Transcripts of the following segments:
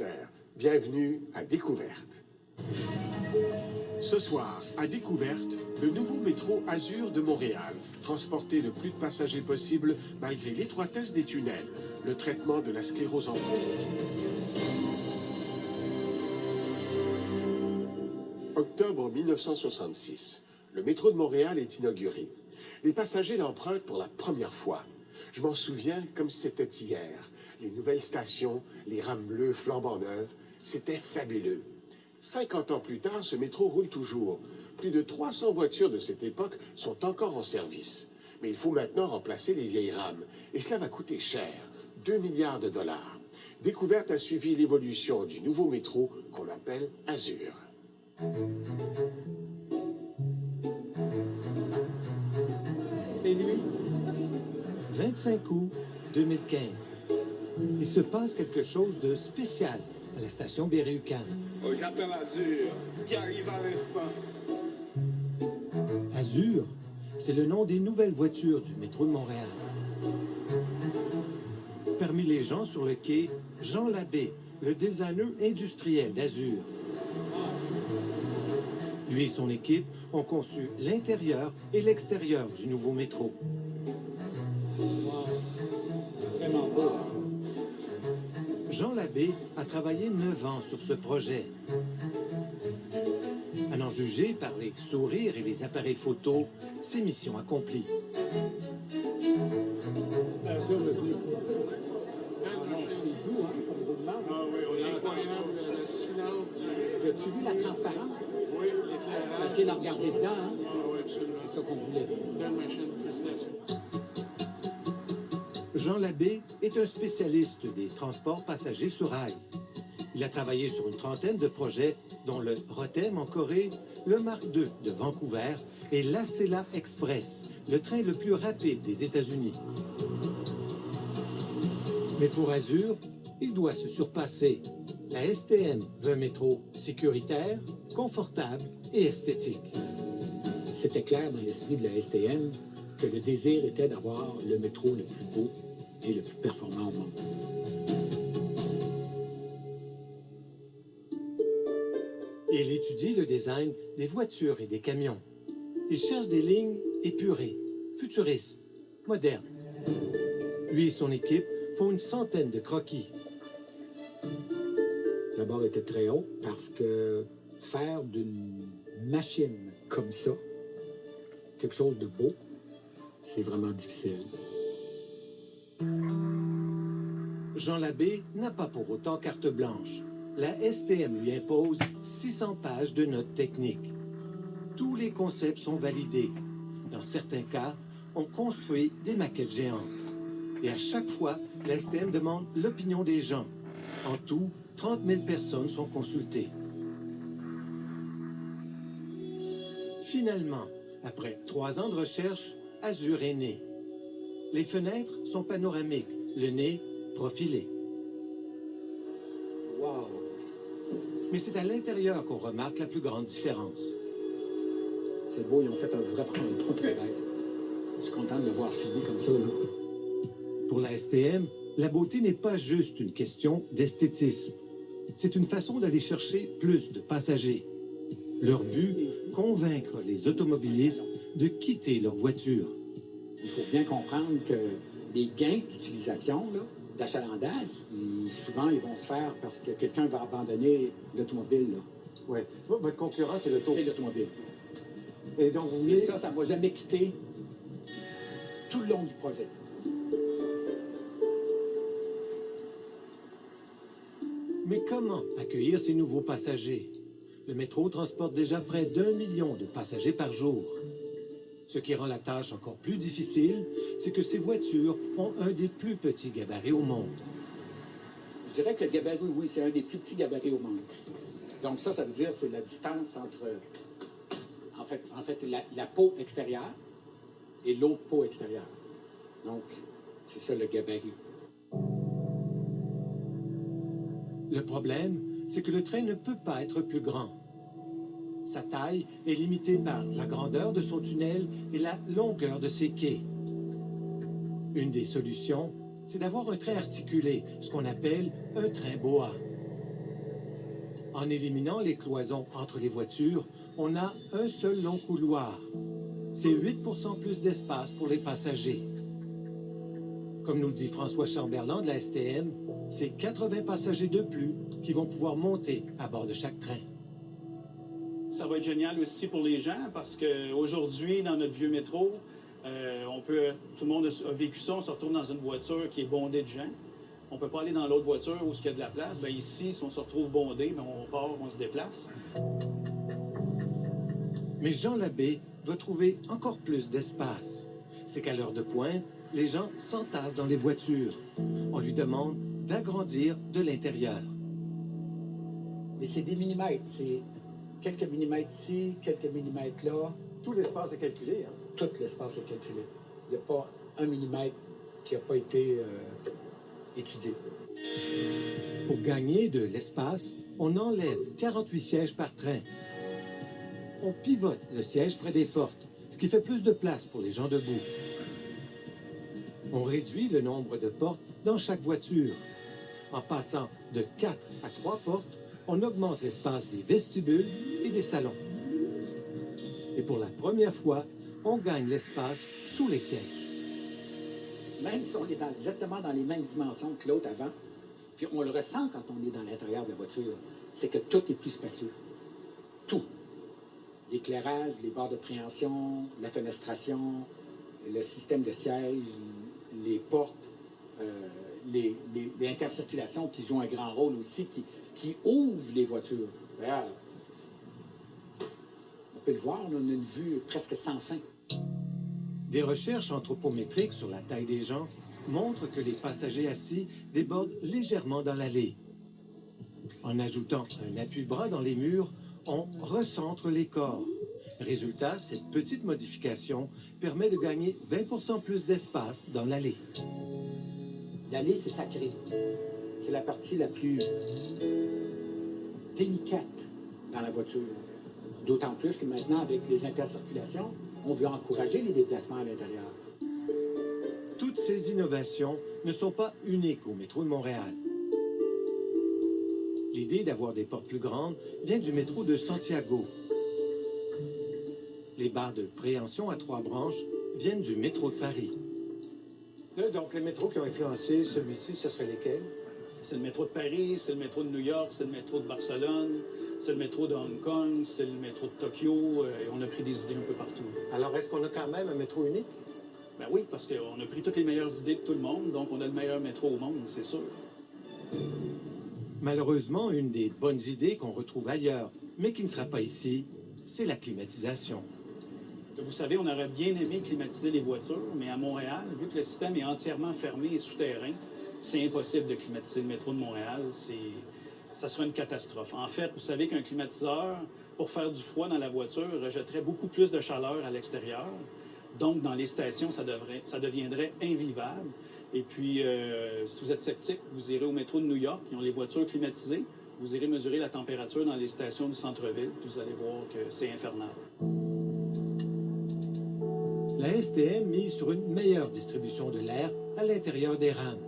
anniversaire. Bienvenue à Découverte. Ce soir, à Découverte, le nouveau métro Azur de Montréal. Transporter le plus de passagers possible malgré l'étroitesse des tunnels. Le traitement de la sclérose en plaques. Octobre 1966. Le métro de Montréal est inauguré. Les passagers l'empruntent pour la première fois. Je m'en souviens comme si c'était hier. Les nouvelles stations, les rames bleues flambant neuves, c'était fabuleux. 50 ans plus tard, ce métro roule toujours. Plus de 300 voitures de cette époque sont encore en service. Mais il faut maintenant remplacer les vieilles rames. Et cela va coûter cher, 2 milliards de dollars. Découverte a suivi l'évolution du nouveau métro qu'on appelle Azur. C'est lui. 25 août 2015. Il se passe quelque chose de spécial à la station Berry-UQAM. J'appelle Azur, qui arrive à l'instant. Azur, c'est le nom des nouvelles voitures du métro de Montréal. Parmi les gens sur le quai, Jean Labbé, le designer industriel d'Azur. Lui et son équipe ont conçu l'intérieur et l'extérieur du nouveau métro. Wow. Vraiment beau. Jean Labbé a travaillé 9 ans sur ce projet. À en juger par les sourires et les appareils photos, c'est mission accomplie. Station, monsieur. C'est doux, hein, comme roulement. Ah oui, on est incroyable, le silence du... As-tu vu la transparence? Oui, l'éclairage. Facile à regarder dedans, hein? Ah oui, absolument. C'est ça qu'on voulait. Belle machine, félicitations. Jean Labbé est un spécialiste des transports passagers sur rail. Il a travaillé sur une trentaine de projets, dont le Rotem en Corée, le Mark II de Vancouver et l'Acela Express, le train le plus rapide des États-Unis. Mais pour Azur, il doit se surpasser. La STM veut un métro sécuritaire, confortable et esthétique. C'était clair dans l'esprit de la STM que le désir était d'avoir le métro le plus beau et le plus performant au monde. Il étudie le design des voitures et des camions. Il cherche des lignes épurées, futuristes, modernes. Lui et son équipe font une centaine de croquis. La barre était très haute parce que faire d'une machine comme ça quelque chose de beau, c'est vraiment difficile. Jean Labbé n'a pas pour autant carte blanche. La STM lui impose 600 pages de notes techniques. Tous les concepts sont validés. Dans certains cas, on construit des maquettes géantes. Et à chaque fois, la STM demande l'opinion des gens. En tout, 30 000 personnes sont consultées. Finalement, après 3 ans de recherche, Azur est né. Les fenêtres sont panoramiques, le nez profilé. Wow! Mais c'est à l'intérieur qu'on remarque la plus grande différence. C'est beau, ils ont fait un vrai travail. Je suis content de le voir fini comme ça, là. Pour la STM, la beauté n'est pas juste une question d'esthétisme. C'est une façon d'aller chercher plus de passagers. Leur but, convaincre les automobilistes de quitter leur voiture. Il faut bien comprendre que les gains d'utilisation, là, d'achalandage, souvent, ils vont se faire parce que quelqu'un va abandonner l'automobile, là. Oui. Votre concurrent, c'est l'auto. C'est l'automobile. Et donc, vous Et voulez... ça ne va jamais quitter tout le long du projet. Mais comment accueillir ces nouveaux passagers? Le métro transporte déjà près d'1 million de passagers par jour. Ce qui rend la tâche encore plus difficile, c'est que ces voitures ont un des plus petits gabarits au monde. Je dirais que le gabarit, oui, c'est un des plus petits gabarits au monde. Donc ça veut dire c'est la distance entre, en fait la peau extérieure et l'autre peau extérieure. Donc, c'est ça le gabarit. Le problème, c'est que le train ne peut pas être plus grand. Sa taille est limitée par la grandeur de son tunnel et la longueur de ses quais. Une des solutions, c'est d'avoir un train articulé, ce qu'on appelle un train boa. En éliminant les cloisons entre les voitures, on a un seul long couloir. C'est 8% plus d'espace pour les passagers. Comme nous le dit François Chamberlain de la STM, c'est 80 passagers de plus qui vont pouvoir monter à bord de chaque train. Ça va être génial aussi pour les gens parce qu'aujourd'hui, dans notre vieux métro, tout le monde a vécu ça, on se retrouve dans une voiture qui est bondée de gens. On ne peut pas aller dans l'autre voiture où il y a de la place. Bien, ici, si on se retrouve bondé, bien, on part, on se déplace. Mais Jean Labbé doit trouver encore plus d'espace. C'est qu'à l'heure de pointe, les gens s'entassent dans les voitures. On lui demande d'agrandir de l'intérieur. Mais c'est des millimètres. C'est quelques millimètres ici, quelques millimètres là. Tout l'espace est calculé. Hein? Tout l'espace est calculé. Il n'y a pas un millimètre qui n'a pas été étudié. Pour gagner de l'espace, on enlève 48 sièges par train. On pivote le siège près des portes, ce qui fait plus de place pour les gens debout. On réduit le nombre de portes dans chaque voiture. En passant de 4 à 3 portes, on augmente l'espace des vestibules et des salons. Et pour la première fois, on gagne l'espace sous les sièges. Même si on est exactement dans les mêmes dimensions que l'autre avant, puis on le ressent quand on est dans l'intérieur de la voiture, c'est que tout est plus spacieux. Tout. L'éclairage, les barres de préhension, la fenestration, le système de siège, les portes, les intercirculations qui jouent un grand rôle aussi, qui ouvrent les voitures. Regarde. On peut le voir, on a une vue presque sans fin. Des recherches anthropométriques sur la taille des gens montrent que les passagers assis débordent légèrement dans l'allée. En ajoutant un appui-bras dans les murs, on recentre les corps. Résultat, cette petite modification permet de gagner 20% plus d'espace dans l'allée. L'allée, c'est sacré. C'est la partie la plus délicate dans la voiture. D'autant plus que maintenant, avec les intercirculations, on veut encourager les déplacements à l'intérieur. Toutes ces innovations ne sont pas uniques au métro de Montréal. L'idée d'avoir des portes plus grandes vient du métro de Santiago. Les barres de préhension à 3 branches viennent du métro de Paris. Donc, les métros qui ont influencé celui-ci, ce serait lesquels? C'est le métro de Paris, c'est le métro de New York, c'est le métro de Barcelone, c'est le métro de Hong Kong, c'est le métro de Tokyo, et on a pris des idées un peu partout. Alors, est-ce qu'on a quand même un métro unique? Ben oui, parce qu'on a pris toutes les meilleures idées de tout le monde, donc on a le meilleur métro au monde, c'est sûr. Malheureusement, une des bonnes idées qu'on retrouve ailleurs, mais qui ne sera pas ici, c'est la climatisation. Vous savez, on aurait bien aimé climatiser les voitures, mais à Montréal, vu que le système est entièrement fermé et souterrain, c'est impossible de climatiser le métro de Montréal. Ça serait une catastrophe. En fait, vous savez qu'un climatiseur, pour faire du froid dans la voiture, rejetterait beaucoup plus de chaleur à l'extérieur. Donc, dans les stations, ça deviendrait invivable. Et puis, si vous êtes sceptique, vous irez au métro de New York, ils ont les voitures climatisées. Vous irez mesurer la température dans les stations du centre-ville, puis vous allez voir que c'est infernal. La STM mise sur une meilleure distribution de l'air à l'intérieur des rames.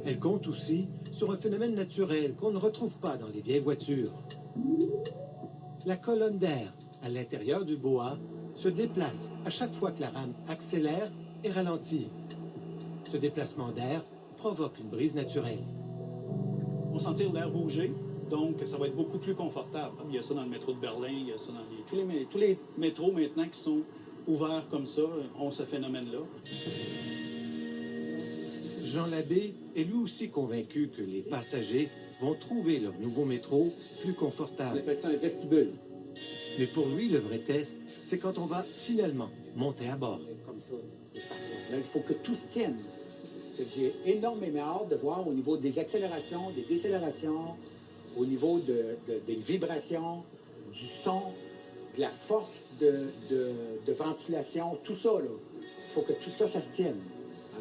Elle compte aussi sur un phénomène naturel qu'on ne retrouve pas dans les vieilles voitures. La colonne d'air à l'intérieur du boa se déplace à chaque fois que la rame accélère et ralentit. Ce déplacement d'air provoque une brise naturelle. On va sentir l'air bouger, donc ça va être beaucoup plus confortable. Il y a ça dans le métro de Berlin, il y a ça dans tous les métros maintenant qui sont ouverts comme ça, ont ce phénomène-là. Jean Labbé est lui aussi convaincu que les passagers vont trouver leur nouveau métro plus On confortable. appelle ça un vestibule. Mais pour lui, le vrai test, c'est quand on va finalement monter à bord. Comme ça. Là, il faut que tout se tienne. J'ai énormément hâte de voir au niveau des accélérations, des décélérations, au niveau des vibrations, du son, de la force de ventilation, tout ça, là. Il faut que tout ça, ça se tienne.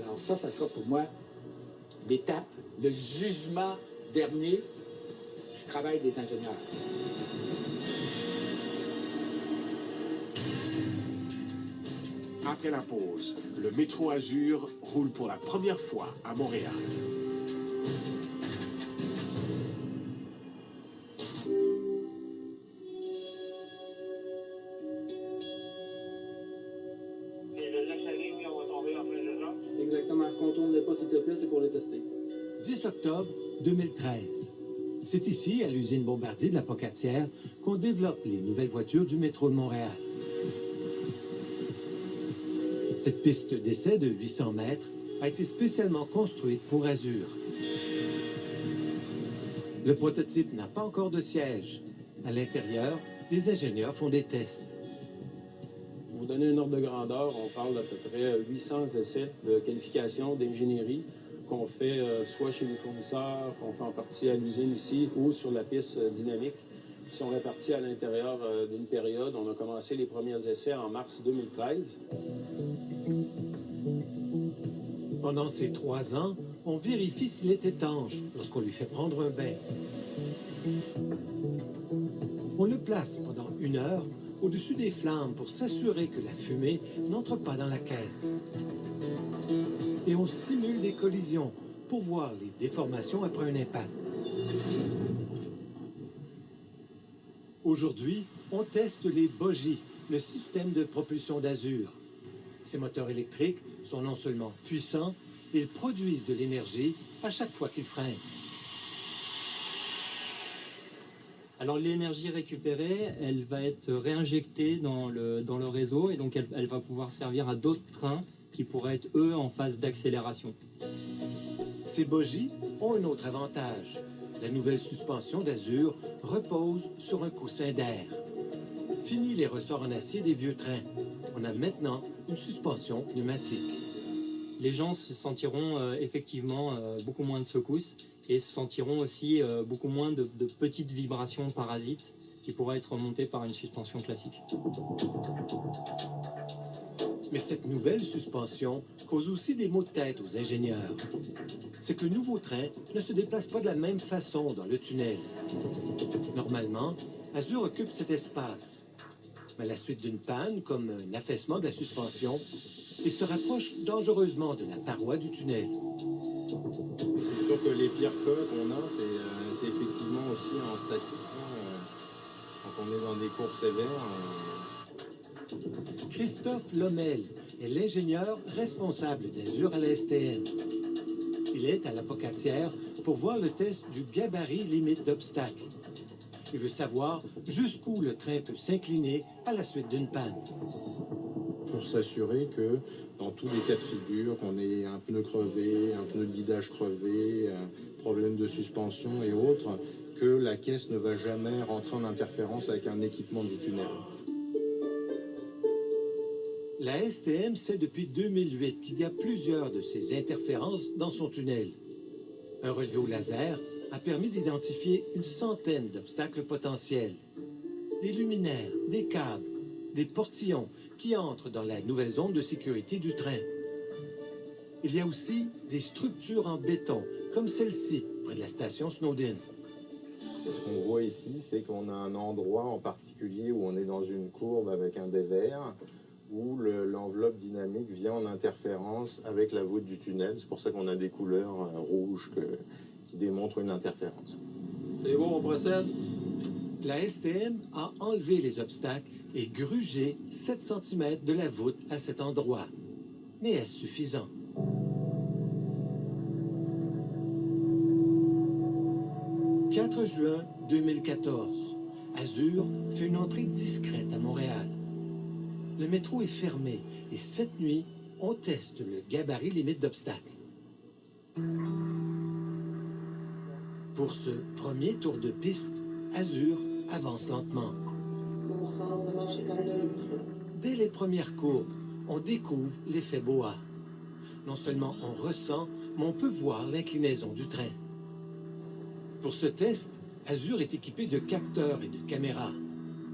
Alors ça sera pour moi l'étape, le jugement dernier du travail des ingénieurs. Après la pause, le métro Azur roule pour la première fois à Montréal. exactement. Contourne-les pas, s'il te plaît, c'est pour les tester. 10 octobre 2013. C'est ici, à l'usine Bombardier de la Pocatière, qu'on développe les nouvelles voitures du métro de Montréal. Cette piste d'essai de 800 mètres a été spécialement construite pour Azur. Le prototype n'a pas encore de siège. À l'intérieur, les ingénieurs font des tests. Pour vous donner un ordre de grandeur, on parle d'à peu près 800 essais de qualification, d'ingénierie qu'on fait soit chez les fournisseurs, qu'on fait en partie à l'usine ici ou sur la piste dynamique. Qui sont répartis à l'intérieur d'une période. On a commencé les premiers essais en mars 2013. Pendant ces 3 ans, on vérifie s'il est étanche lorsqu'on lui fait prendre un bain. On le place pendant 1 heure au-dessus des flammes pour s'assurer que la fumée n'entre pas dans la caisse. Et on simule des collisions pour voir les déformations après un impact. Aujourd'hui, on teste les bogies, le système de propulsion d'Azur. Ces moteurs électriques sont non seulement puissants, ils produisent de l'énergie à chaque fois qu'ils freinent. Alors l'énergie récupérée, elle va être réinjectée dans le réseau et donc elle va pouvoir servir à d'autres trains qui pourraient être, eux, en phase d'accélération. Ces bogies ont un autre avantage. La nouvelle suspension d'Azur repose sur un coussin d'air. Fini les ressorts en acier des vieux trains. On a maintenant une suspension pneumatique. Les gens se sentiront effectivement beaucoup moins de secousses et se sentiront aussi beaucoup moins de petites vibrations parasites qui pourraient être remontées par une suspension classique. Mais cette nouvelle suspension cause aussi des maux de tête aux ingénieurs. C'est que le nouveau train ne se déplace pas de la même façon dans le tunnel. Normalement, Azur occupe cet espace. Mais à la suite d'une panne, comme un affaissement de la suspension, il se rapproche dangereusement de la paroi du tunnel. C'est sûr que les pires cas qu'on a, c'est effectivement aussi en statique. Quand on est dans des courbes sévères. Christophe Lommel est l'ingénieur responsable d'Azur à la STM. Il est à la Pocatière pour voir le test du gabarit limite d'obstacle. Il veut savoir jusqu'où le train peut s'incliner à la suite d'une panne. Pour s'assurer que dans tous les cas de figure, qu'on ait un pneu crevé, un pneu de guidage crevé, problème de suspension et autres, que la caisse ne va jamais rentrer en interférence avec un équipement du tunnel. La STM sait depuis 2008 qu'il y a plusieurs de ces interférences dans son tunnel. Un relevé au laser a permis d'identifier une centaine d'obstacles potentiels. Des luminaires, des câbles, des portillons qui entrent dans la nouvelle zone de sécurité du train. Il y a aussi des structures en béton, comme celle-ci, près de la station Snowden. Ce qu'on voit ici, c'est qu'on a un endroit en particulier où on est dans une courbe avec un dévers, où l'enveloppe dynamique vient en interférence avec la voûte du tunnel. C'est pour ça qu'on a des couleurs rouges qui démontrent une interférence. C'est bon, on procède. La STM a enlevé les obstacles et grugé 7 cm de la voûte à cet endroit. Mais est-ce suffisant? « 4 juin 2014. Azur fait une entrée discrète à Montréal. Le métro est fermé et cette nuit, on teste le gabarit limite d'obstacle. Pour ce premier tour de piste, Azur avance lentement. Mon sens de marche est en neutre. Dès les premières courbes, on découvre l'effet boa. Non seulement on ressent, mais on peut voir l'inclinaison du train. Pour ce test, Azur est équipé de capteurs et de caméras.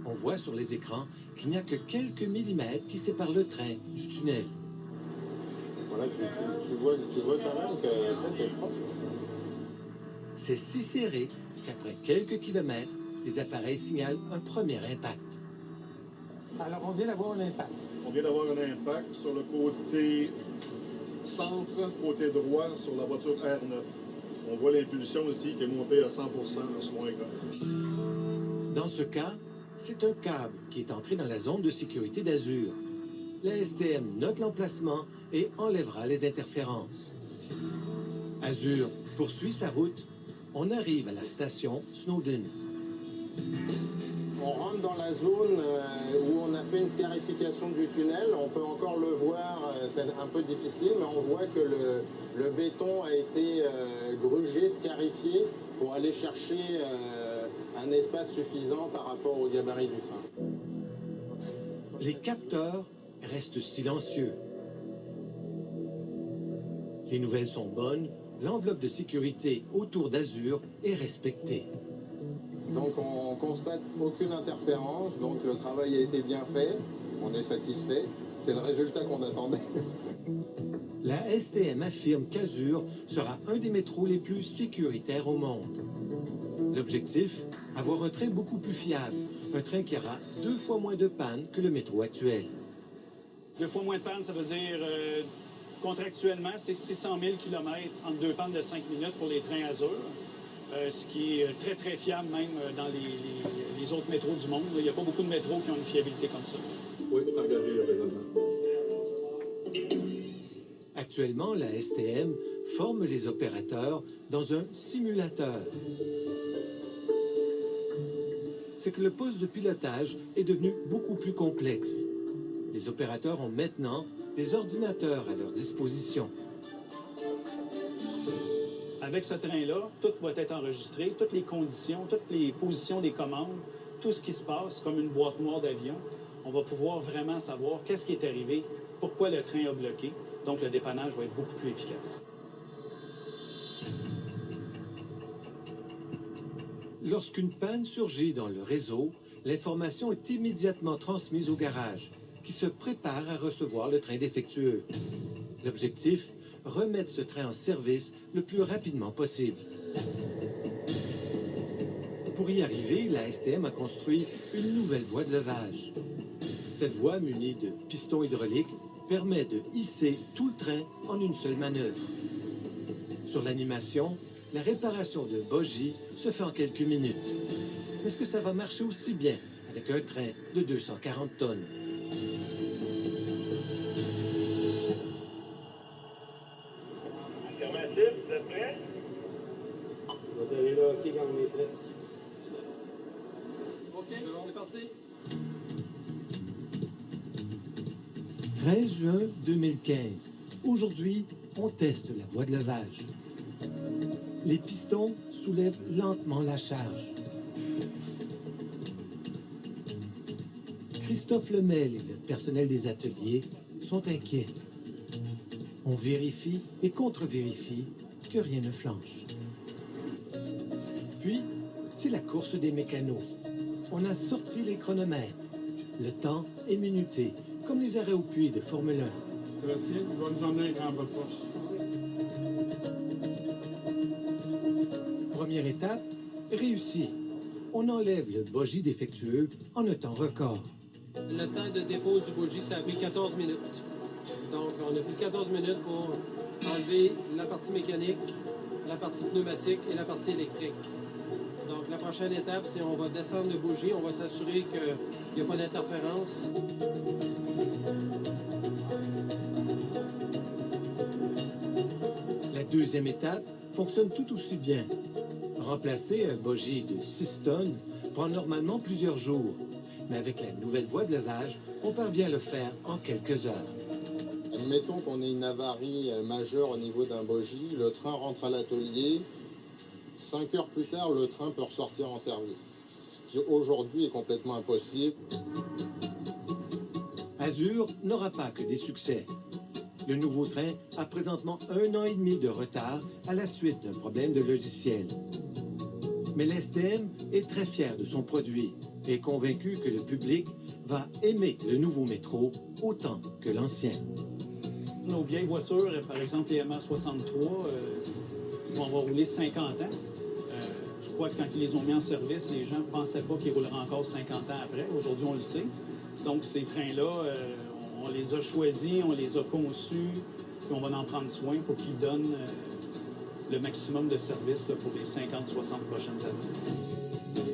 On voit sur les écrans qu'il n'y a que quelques millimètres qui séparent le train du tunnel. Voilà, tu vois quand même que c'est proche. C'est si serré qu'après quelques kilomètres, les appareils signalent un premier impact. Alors, on vient d'avoir un impact. On vient d'avoir un impact sur le côté centre, côté droit, sur la voiture R9. On voit l'impulsion ici qui est montée à 100% sur mon écran. Dans ce cas, c'est un câble qui est entré dans la zone de sécurité d'Azur. la STM note l'emplacement et enlèvera les interférences. Azur poursuit sa route. On arrive à la station Snowden. On rentre dans la zone où on a fait une scarification du tunnel. On peut encore le voir, c'est un peu difficile, mais on voit que le béton a été grugé, scarifié pour aller chercher un espace suffisant par rapport au gabarit du train. Les capteurs restent silencieux. Les nouvelles sont bonnes. L'enveloppe de sécurité autour d'Azur est respectée. Donc on constate aucune interférence, donc le travail a été bien fait, on est satisfait, c'est le résultat qu'on attendait. La STM affirme qu'Azur sera un des métros les plus sécuritaires au monde. L'objectif, avoir un train beaucoup plus fiable, un train qui aura 2 fois moins de panne que le métro actuel. 2 fois moins de panne, ça veut dire, contractuellement, c'est 600 000 km entre 2 pannes de 5 minutes pour les trains Azur. Ce qui est très, très fiable même dans les autres métros du monde. Il n'y a pas beaucoup de métros qui ont une fiabilité comme ça. Oui, engagé présentement. Actuellement, la STM forme les opérateurs dans un simulateur. C'est que le poste de pilotage est devenu beaucoup plus complexe. Les opérateurs ont maintenant des ordinateurs à leur disposition. Avec ce train-là, tout va être enregistré, toutes les conditions, toutes les positions des commandes, tout ce qui se passe, comme une boîte noire d'avion. On va pouvoir vraiment savoir qu'est-ce qui est arrivé, pourquoi le train a bloqué. Donc, le dépannage va être beaucoup plus efficace. Lorsqu'une panne surgit dans le réseau, l'information est immédiatement transmise au garage, qui se prépare à recevoir le train défectueux. L'objectif, remettre ce train en service le plus rapidement possible. Pour y arriver, la STM a construit une nouvelle voie de levage. Cette voie, munie de pistons hydrauliques, permet de hisser tout le train en une seule manœuvre. Sur l'animation, la réparation de bogies se fait en quelques minutes. Mais est-ce que ça va marcher aussi bien avec un train de 240 tonnes? Affirmatif, vous êtes prêts? On va aller là, OK, quand on est prêt. OK, on est parti. 13 juin 2015. Aujourd'hui, on teste la voie de levage. Les pistons soulèvent lentement la charge. Christophe Lemel et le personnel des ateliers sont inquiets. On vérifie et contre-vérifie que rien ne flanche. Puis, c'est la course des mécanos. On a sorti les chronomètres. Le temps est minuté, comme les arrêts au puits de Formule 1. Sébastien, il va nous emmener un grand bas de force. Première étape, réussie. On enlève le bogie défectueux en un temps record. Le temps de dépose du bogie, ça a pris 14 minutes. Donc, on a pris 14 minutes pour enlever la partie mécanique, la partie pneumatique et la partie électrique. Donc, la prochaine étape, c'est on va descendre le bogie, on va s'assurer qu'il n'y a pas d'interférence. La deuxième étape fonctionne tout aussi bien. Remplacer un bogie de 6 tonnes prend normalement plusieurs jours. Mais avec la nouvelle voie de levage, on parvient à le faire en quelques heures. Mettons qu'on ait une avarie majeure au niveau d'un bogie, le train rentre à l'atelier, 5 heures plus tard, le train peut ressortir en service. Ce qui aujourd'hui est complètement impossible. Azur n'aura pas que des succès. Le nouveau train a présentement 1 an et demi de retard à la suite d'un problème de logiciel. Mais l'STM est très fier de son produit et est convaincu que le public va aimer le nouveau métro autant que l'ancien. Nos vieilles voitures, par exemple les MA63, vont avoir roulé 50 ans. Je crois que quand ils les ont mis en service, les gens ne pensaient pas qu'ils rouleraient encore 50 ans après. Aujourd'hui, on le sait. Donc, ces trains-là, on les a choisis, on les a conçus, puis on va en prendre soin pour qu'ils donnent le maximum de service là, pour les 50-60 prochaines années.